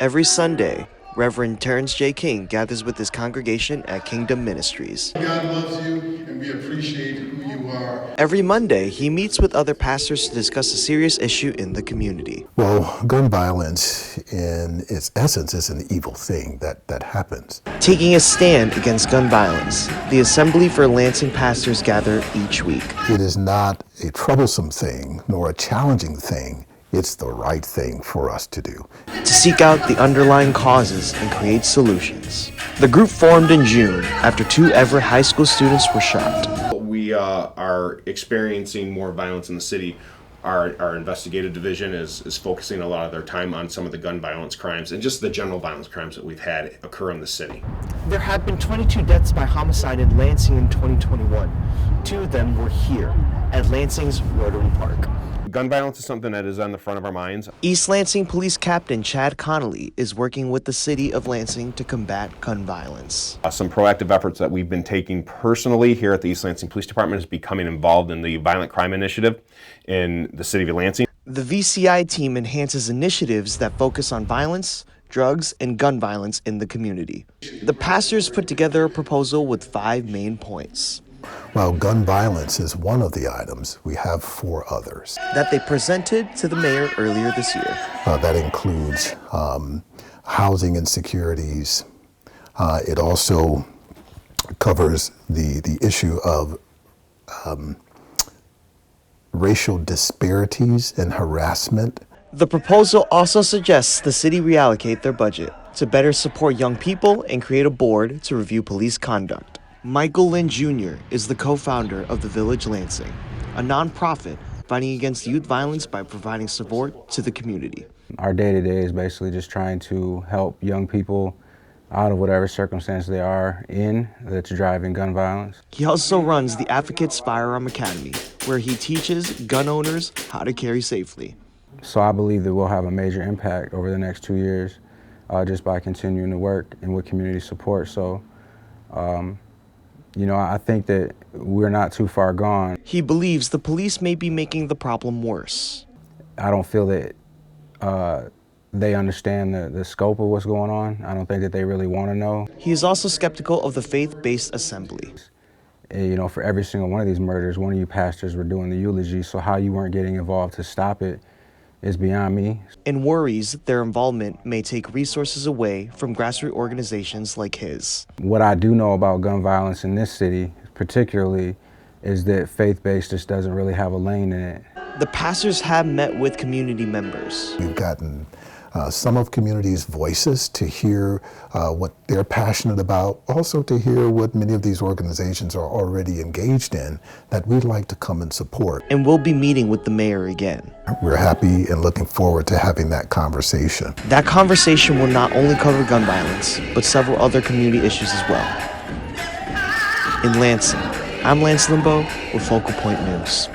Every Sunday, Reverend Terrence J. King gathers with his congregation at Kingdom Ministries. God loves you, and we appreciate who you are. Every Monday, he meets with other pastors to discuss a serious issue in the community. Well, gun violence in its essence is an evil thing that happens. Taking a stand against gun violence, the Assembly for Lansing Pastors gather each week. It is not a troublesome thing nor a challenging thing. It's the right thing for us to do. To seek out the underlying causes and create solutions. The group formed in June after 2 Everett High School students were shot. We are experiencing more violence in the city. Our investigative division is focusing a lot of their time on some of the gun violence crimes and just the general violence crimes that we've had occur in the city. There have been 22 deaths by homicide in Lansing in 2021. 2 of them were here at Lansing's Rotary Park. Gun violence is something that is on the front of our minds. East Lansing Police Captain Chad Connolly is working with the city of Lansing to combat gun violence. Some proactive efforts that we've been taking personally here at the East Lansing Police Department is becoming involved in the Violent Crime Initiative in the city of Lansing. The VCI team enhances initiatives that focus on violence, drugs, and gun violence in the community. The pastors put together a proposal with 5 main points. While gun violence is one of the items, we have 4 others. That they presented to the mayor earlier this year. That includes housing insecurities. It also covers the issue of racial disparities and harassment. The proposal also suggests the city reallocate their budget to better support young people and create a board to review police conduct. Michael Lynn Jr. is the co-founder of the Village Lansing, a nonprofit fighting against youth violence by providing support to the community. Our day-to-day is basically just trying to help young people out of whatever circumstance they are in that's driving gun violence. He also runs the Advocates Firearm Academy, where he teaches gun owners how to carry safely. So I believe that we'll have a major impact over the next 2 years just by continuing to work and with community support. So, I think that we're not too far gone. He believes the police may be making the problem worse. I don't feel that they understand the scope of what's going on. I don't think that they really want to know. He is also skeptical of the faith-based assembly. And, for every single one of these murders, one of you pastors were doing the eulogy, so how you weren't getting involved to stop it is beyond me. And worries their involvement may take resources away from grassroots organizations like his. What I do know about gun violence in this city, particularly, is that faith-based just doesn't really have a lane in it. The pastors have met with community members. We've gotten some of communities' voices to hear what they're passionate about, also to hear what many of these organizations are already engaged in that we'd like to come and support. And we'll be meeting with the mayor again. We're happy and looking forward to having that conversation. That conversation will not only cover gun violence, but several other community issues as well. In Lansing, I'm Lance Limbo with Focal Point News.